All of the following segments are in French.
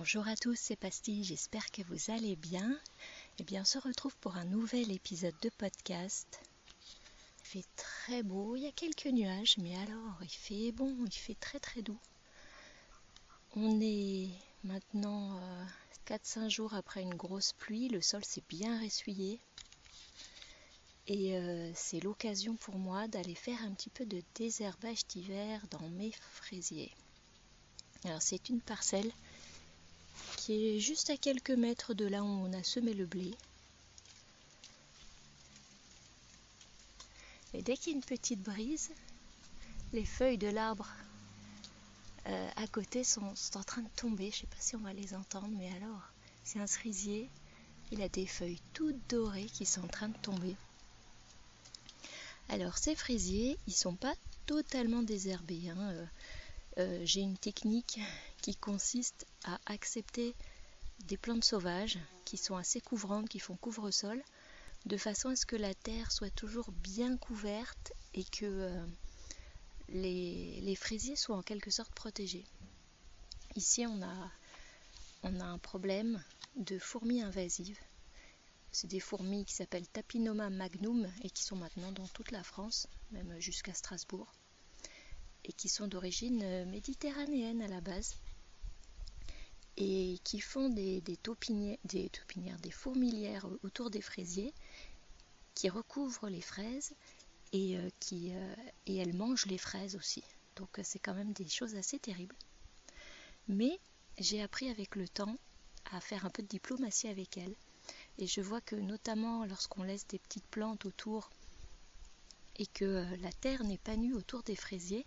Bonjour à tous, c'est Pastille, j'espère que vous allez bien. Eh bien, on se retrouve pour un nouvel épisode de podcast. Il fait très beau, il y a quelques nuages, mais alors il fait bon, il fait très très doux. On est maintenant 4-5 jours après une grosse pluie, le sol s'est bien ressuyé. Et c'est l'occasion pour moi d'aller faire un petit peu de désherbage d'hiver dans mes fraisiers. Alors c'est une parcelle qui est juste à quelques mètres de là où on a semé le blé. Et dès qu'il y a une petite brise, les feuilles de l'arbre à côté sont en train de tomber. Je ne sais pas si on va les entendre, mais alors, c'est un cerisier. Il a des feuilles toutes dorées qui sont en train de tomber. Alors ces fraisiers, ils ne sont pas totalement désherbés. J'ai une technique qui consiste à accepter des plantes sauvages qui sont assez couvrantes, qui font couvre-sol, de façon à ce que la terre soit toujours bien couverte et que les fraisiers soient en quelque sorte protégés. Ici, on a un problème de fourmis invasives. C'est des fourmis qui s'appellent Tapinoma magnum et qui sont maintenant dans toute la France, même jusqu'à Strasbourg, et qui sont d'origine méditerranéenne à la base, et qui font des fourmilières autour des fraisiers, qui recouvrent les fraises et elles mangent les fraises aussi. Donc c'est quand même des choses assez terribles. Mais j'ai appris avec le temps à faire un peu de diplomatie avec elles. Et je vois que notamment lorsqu'on laisse des petites plantes autour et que la terre n'est pas nue autour des fraisiers,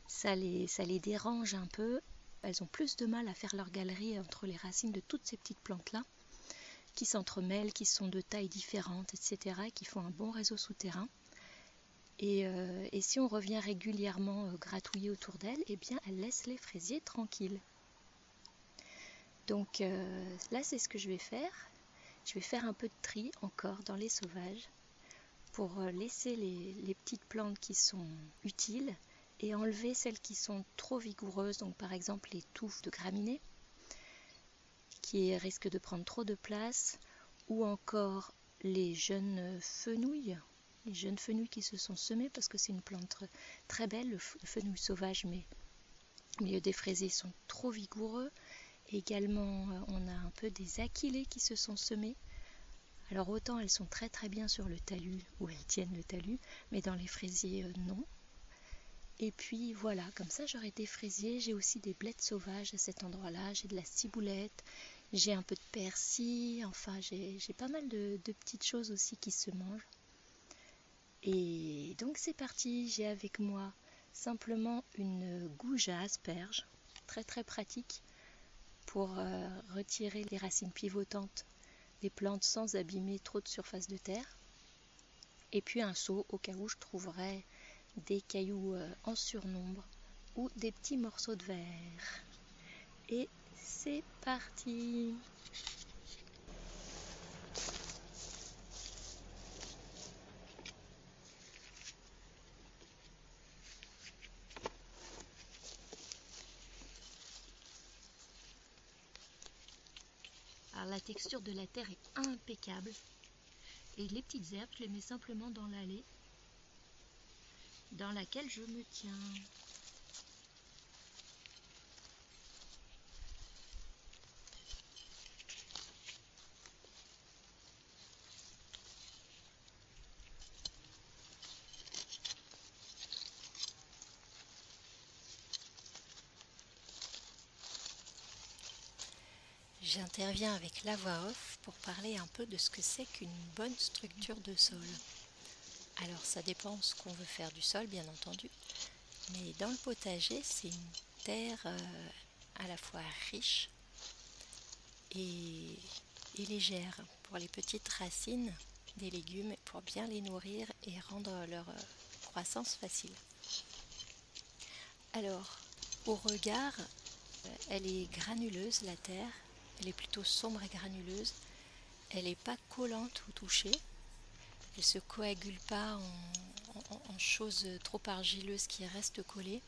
ça les dérange un peu. Elles ont plus de mal à faire leur galerie entre les racines de toutes ces petites plantes-là, qui s'entremêlent, qui sont de tailles différentes, etc., et qui font un bon réseau souterrain. Et si on revient régulièrement gratouiller autour d'elles, eh bien, elles laissent les fraisiers tranquilles. Donc là, c'est ce que je vais faire. Je vais faire un peu de tri encore dans les sauvages pour laisser les petites plantes qui sont utiles et enlever celles qui sont trop vigoureuses. Donc par exemple les touffes de graminées qui risquent de prendre trop de place, ou encore les jeunes fenouils. Les jeunes fenouils qui se sont semés, parce que c'est une plante très belle, le fenouil sauvage, mais au milieu des fraisiers sont trop vigoureux. Également, on a un peu des achillées qui se sont semées. Alors autant elles sont très très bien sur le talus, où elles tiennent le talus, mais dans les fraisiers, non. Et puis voilà, comme ça j'aurai des fraisiers. J'ai aussi des blettes sauvages à cet endroit-là. J'ai de la ciboulette, j'ai un peu de persil, enfin j'ai pas mal de petites choses aussi qui se mangent. Et donc c'est parti, j'ai avec moi simplement une gouge à asperges, très très pratique pour retirer les racines pivotantes des plantes sans abîmer trop de surface de terre. Et puis un seau au cas où je trouverais des cailloux en surnombre ou des petits morceaux de verre. Et c'est parti! Alors la texture de la terre est impeccable. Et les petites herbes, je les mets simplement dans l'allée dans laquelle je me tiens. J'interviens avec la voix off pour parler un peu de ce que c'est qu'une bonne structure de sol. Alors ça dépend ce qu'on veut faire du sol, bien entendu, mais dans le potager, c'est une terre à la fois riche et légère pour les petites racines des légumes, pour bien les nourrir et rendre leur croissance facile. Alors, au regard, elle est granuleuse, la terre. Elle est plutôt sombre et granuleuse. Elle n'est pas collante au toucher. Elle ne se coagule pas en choses trop argileuses qui restent collées.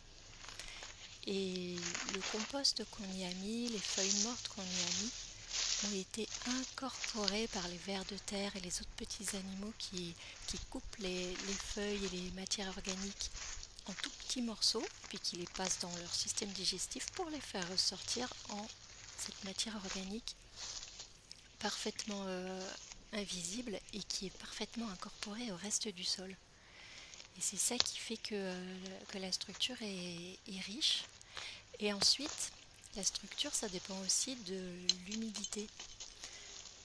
Et le compost qu'on y a mis, les feuilles mortes qu'on y a mis, ont été incorporées par les vers de terre et les autres petits animaux qui coupent les feuilles et les matières organiques en tout petits morceaux, puis qui les passent dans leur système digestif pour les faire ressortir en cette matière organique parfaitement invisible et qui est parfaitement incorporée au reste du sol. Et c'est ça qui fait que la structure est riche. Et ensuite, la structure, ça dépend aussi de l'humidité.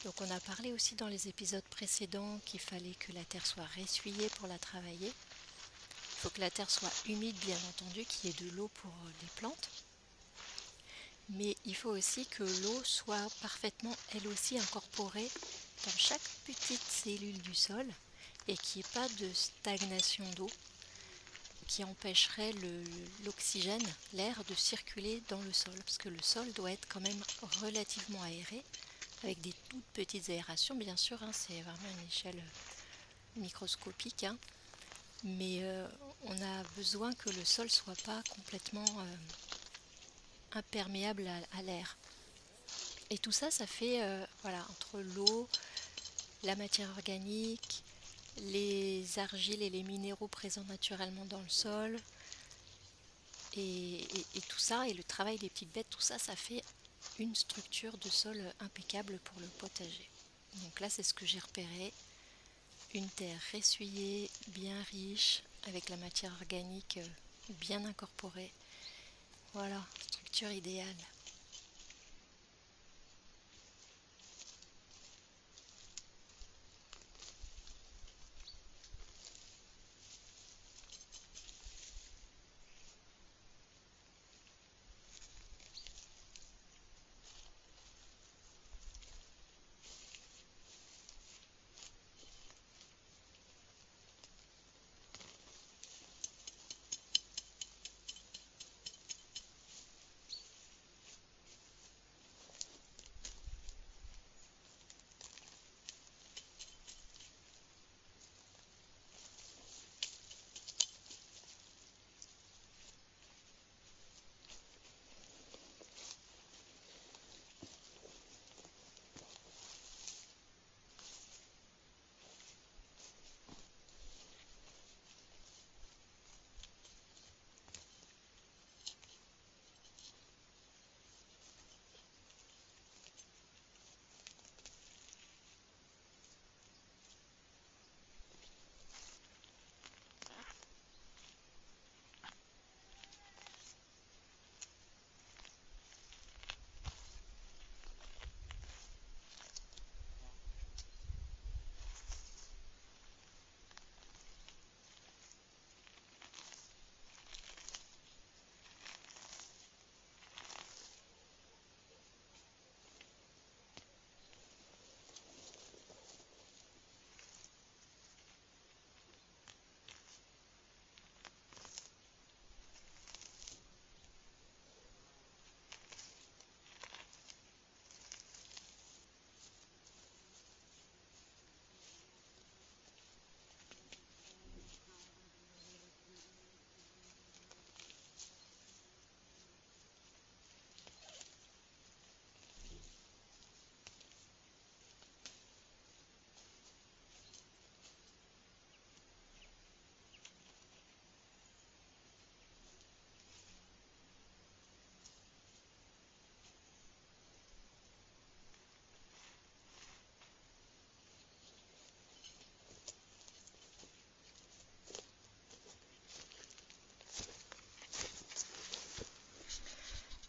Donc on a parlé aussi dans les épisodes précédents qu'il fallait que la terre soit ressuyée pour la travailler. Il faut que la terre soit humide, bien entendu, qu'il y ait de l'eau pour les plantes. Mais il faut aussi que l'eau soit parfaitement, elle aussi, incorporée dans chaque petite cellule du sol et qu'il n'y ait pas de stagnation d'eau qui empêcherait l'oxygène, l'air, de circuler dans le sol. Parce que le sol doit être quand même relativement aéré, avec des toutes petites aérations, bien sûr, hein, c'est vraiment une échelle microscopique. Hein, mais on a besoin que le sol ne soit pas complètement imperméable à l'air. Et tout ça, ça fait, voilà, entre l'eau, la matière organique, les argiles et les minéraux présents naturellement dans le sol, et tout ça, et le travail des petites bêtes, tout ça, ça fait une structure de sol impeccable pour le potager. Donc là, c'est ce que j'ai repéré. Une terre ressuyée, bien riche, avec la matière organique bien incorporée. Voilà, structure idéale.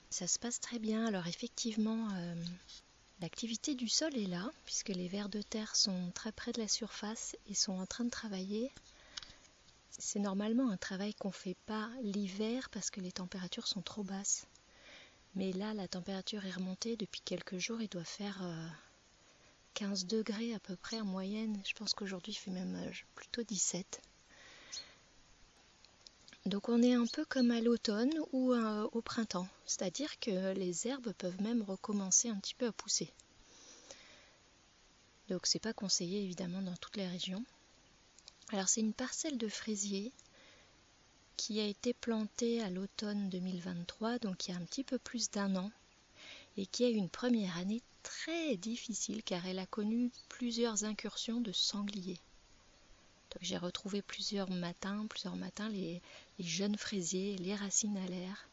Ça se passe très bien. Alors effectivement, l'activité du sol est là, puisque les vers de terre sont très près de la surface et sont en train de travailler. C'est normalement un travail qu'on ne fait pas l'hiver parce que les températures sont trop basses. Mais là, la température est remontée depuis quelques jours. Il doit faire 15 degrés à peu près en moyenne. Je pense qu'aujourd'hui, il fait même plutôt 17. Donc on est un peu comme à l'automne ou au printemps, c'est-à-dire que les herbes peuvent même recommencer un petit peu à pousser. Donc c'est pas conseillé évidemment dans toutes les régions. Alors c'est une parcelle de fraisier qui a été planté à l'automne 2023, donc il y a un petit peu plus d'1 an, et qui a eu une première année très difficile car elle a connu plusieurs incursions de sangliers. Donc j'ai retrouvé plusieurs matins les jeunes fraisiers, les racines à l'air,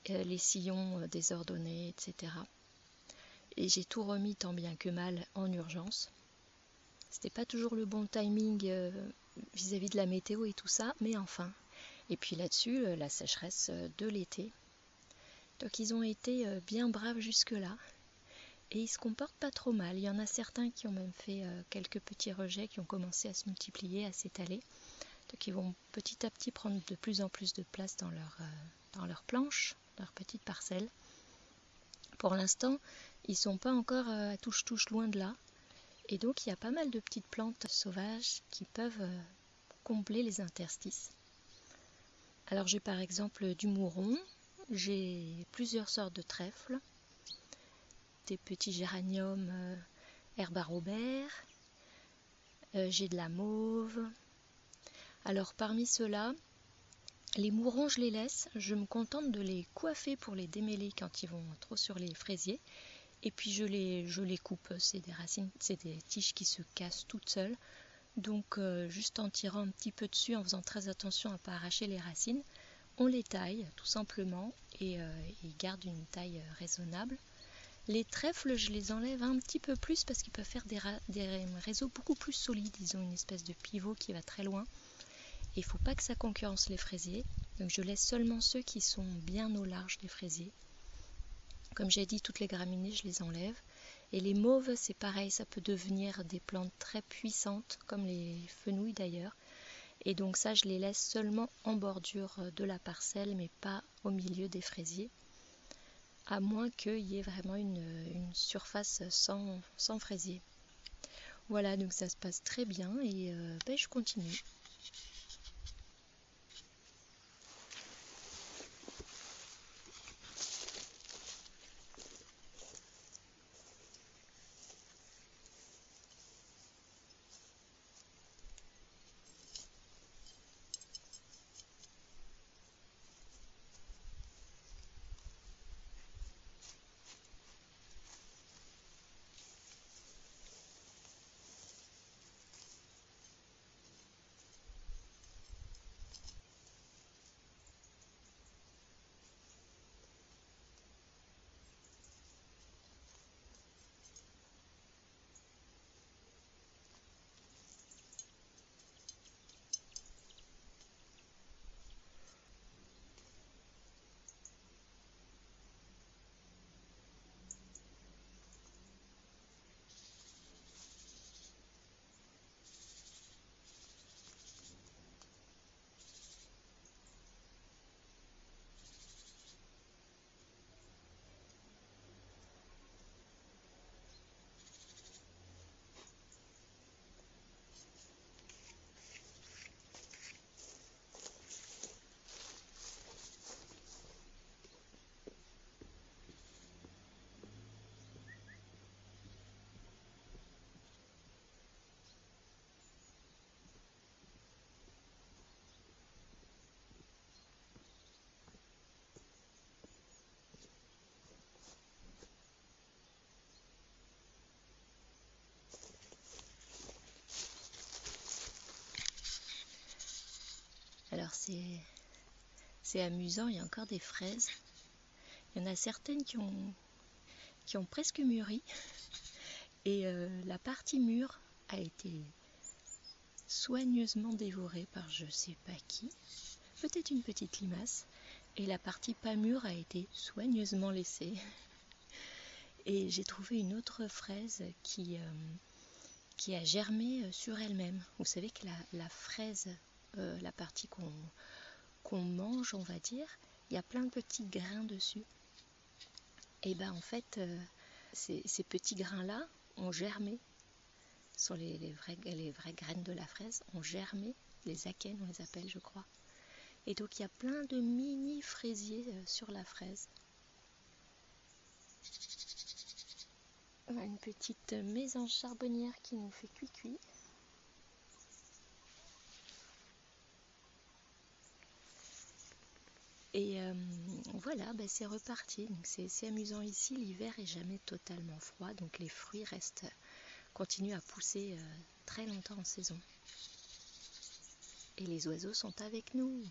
les sillons désordonnés, etc. Et j'ai tout remis tant bien que mal en urgence. C'était pas toujours le bon timing vis-à-vis de la météo et tout ça, mais enfin. Et puis là-dessus, la sécheresse de l'été. Donc ils ont été bien braves jusque-là. Et ils se comportent pas trop mal. Il y en a certains qui ont même fait quelques petits rejets qui ont commencé à se multiplier, à s'étaler. Donc ils vont petit à petit prendre de plus en plus de place dans leur planche, leur petite parcelle. Pour l'instant, ils sont pas encore à touche-touche, loin de là. Et donc il y a pas mal de petites plantes sauvages qui peuvent combler les interstices. Alors j'ai par exemple du mouron, j'ai plusieurs sortes de trèfles, des petits géraniums herbe à Robert, j'ai de la mauve. Alors parmi ceux-là, les mourons je les laisse, je me contente de les coiffer pour les démêler quand ils vont trop sur les fraisiers. Et puis je les coupe, c'est des racines, c'est des tiges qui se cassent toutes seules. Donc juste en tirant un petit peu dessus, en faisant très attention à ne pas arracher les racines, on les taille tout simplement et ils gardent une taille raisonnable. Les trèfles, je les enlève un petit peu plus parce qu'ils peuvent faire des réseaux beaucoup plus solides. Ils ont une espèce de pivot qui va très loin. Et il ne faut pas que ça concurrence les fraisiers. Donc je laisse seulement ceux qui sont bien au large des fraisiers. Comme j'ai dit, toutes les graminées, je les enlève. Et les mauves, c'est pareil, ça peut devenir des plantes très puissantes, comme les fenouils d'ailleurs. Et donc ça, je les laisse seulement en bordure de la parcelle, mais pas au milieu des fraisiers. À moins qu'il y ait vraiment une surface sans fraisier. Voilà, donc ça se passe très bien et je continue. Alors c'est amusant, il y a encore des fraises. Il y en a certaines qui ont presque mûri. Et la partie mûre a été soigneusement dévorée par je sais pas qui, peut-être une petite limace. Et la partie pas mûre a été soigneusement laissée. Et j'ai trouvé une autre fraise qui a germé sur elle-même. Vous savez que la fraise, la partie qu'on mange, on va dire, il y a plein de petits grains dessus. Et ben en fait, ces petits grains-là ont germé sur les vraies graines de la fraise, ont germé, les akènes on les appelle je crois. Et donc il y a plein de mini fraisiers sur la fraise. Une petite mésange charbonnière qui nous fait cuit-cuit. Et voilà, bah, c'est reparti. Donc c'est amusant ici, l'hiver est jamais totalement froid, donc les fruits continuent à pousser très longtemps en saison. Et les oiseaux sont avec nous.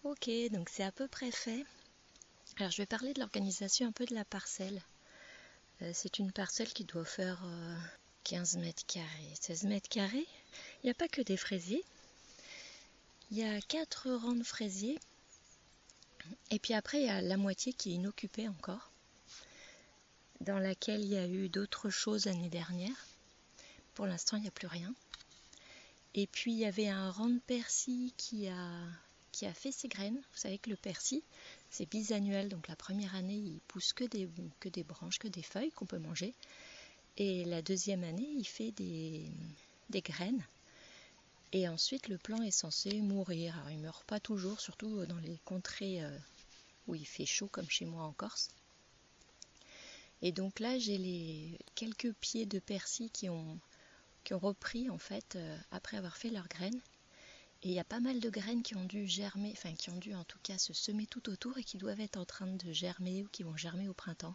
Ok, donc c'est à peu près fait. Alors je vais parler de l'organisation un peu de la parcelle. C'est une parcelle qui doit faire 15 mètres carrés, 16 mètres carrés. Il n'y a pas que des fraisiers. Il y a 4 rangs de fraisiers. Et puis après, il y a la moitié qui est inoccupée encore, dans laquelle il y a eu d'autres choses l'année dernière. Pour l'instant, il n'y a plus rien. Et puis, il y avait un rang de persil qui a fait ses graines. Vous savez que le persil, c'est bisannuel. Donc la première année, il pousse que des branches, que des feuilles qu'on peut manger. Et la deuxième année, il fait des graines. Et ensuite, le plant est censé mourir. Alors, il ne meurt pas toujours, surtout dans les contrées où il fait chaud, comme chez moi en Corse. Et donc là, j'ai les quelques pieds de persil qui ont repris, en fait, après avoir fait leurs graines. Et il y a pas mal de graines qui ont dû germer, enfin qui ont dû en tout cas se semer tout autour et qui doivent être en train de germer ou qui vont germer au printemps.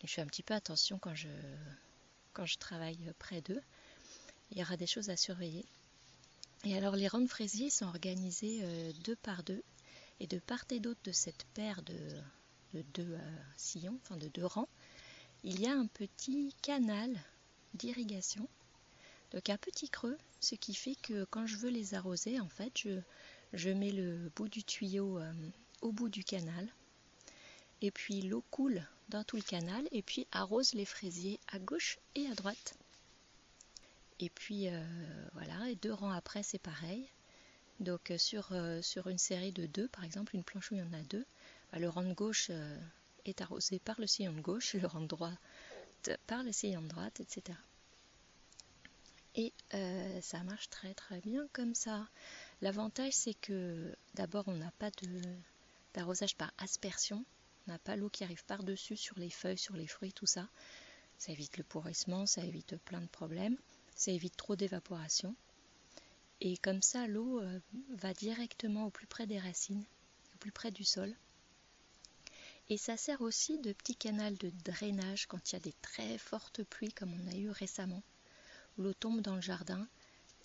Donc je fais un petit peu attention quand je travaille près d'eux. Il y aura des choses à surveiller. Et alors les rangs de fraisiers sont organisés 2 par 2. Et de part et d'autre de cette paire de 2 sillons, enfin de 2 rangs, il y a un petit canal d'irrigation. Donc un petit creux, ce qui fait que quand je veux les arroser, en fait, je mets le bout du tuyau au bout du canal. Et puis l'eau coule dans tout le canal et puis arrose les fraisiers à gauche et à droite. Et puis voilà, et 2 rangs après c'est pareil. Donc sur une série de 2, par exemple, une planche où il y en a 2, le rang de gauche est arrosé par le sillon de gauche, le rang de droite par le sillon de droite, etc. Et ça marche très très bien comme ça. L'avantage c'est que d'abord on n'a pas d'arrosage par aspersion, on n'a pas l'eau qui arrive par-dessus sur les feuilles, sur les fruits, tout ça. Ça évite le pourrissement, ça évite plein de problèmes, ça évite trop d'évaporation. Et comme ça l'eau va directement au plus près des racines, au plus près du sol. Et ça sert aussi de petit canal de drainage quand il y a des très fortes pluies comme on a eu récemment. L'eau tombe dans le jardin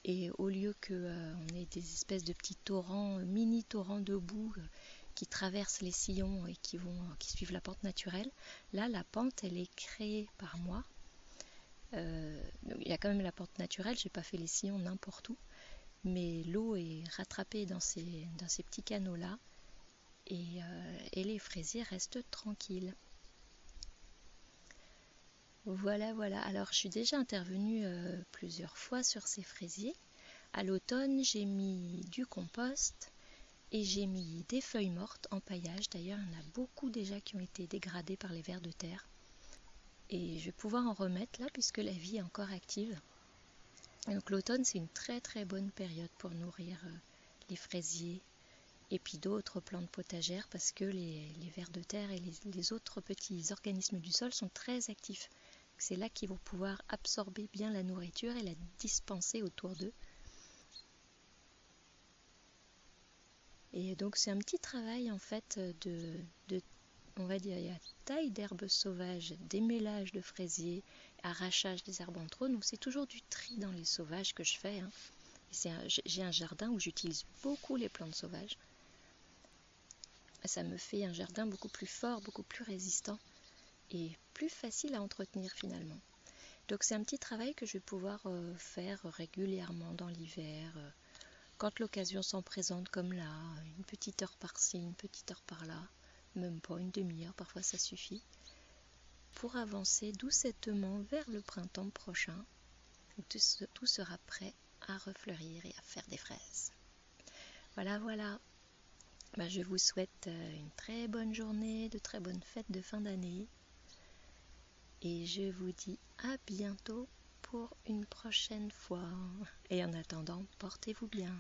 et au lieu qu'on ait des espèces de petits torrents, mini torrents de boue qui traversent les sillons et qui suivent la pente naturelle, là la pente elle est créée par moi. Il y a quand même la pente naturelle, j'ai pas fait les sillons n'importe où, mais l'eau est rattrapée dans ces petits canaux là et les fraisiers restent tranquilles. Voilà. Alors, je suis déjà intervenue plusieurs fois sur ces fraisiers. À l'automne, j'ai mis du compost et j'ai mis des feuilles mortes en paillage. D'ailleurs, il y en a beaucoup déjà qui ont été dégradées par les vers de terre. Et je vais pouvoir en remettre là puisque la vie est encore active. Et donc l'automne, c'est une très très bonne période pour nourrir les fraisiers et puis d'autres plantes potagères parce que les vers de terre et les autres petits organismes du sol sont très actifs. C'est là qu'ils vont pouvoir absorber bien la nourriture et la dispenser autour d'eux. Et donc c'est un petit travail en fait on va dire, il y a taille d'herbes sauvages, démêlage de fraisiers, arrachage des herbes en trop. Donc c'est toujours du tri dans les sauvages que je fais. J'ai un jardin où j'utilise beaucoup les plantes sauvages. Ça me fait un jardin beaucoup plus fort, beaucoup plus résistant et plus facile à entretenir finalement. Donc c'est un petit travail que je vais pouvoir faire régulièrement dans l'hiver, quand l'occasion s'en présente comme là, une petite heure par-ci, une petite heure par-là, même pas une demi-heure, parfois ça suffit, pour avancer doucettement vers le printemps prochain, où tout sera prêt à refleurir et à faire des fraises. Voilà. Je vous souhaite une très bonne journée, de très bonnes fêtes de fin d'année. Et je vous dis à bientôt pour une prochaine fois. Et en attendant, portez-vous bien.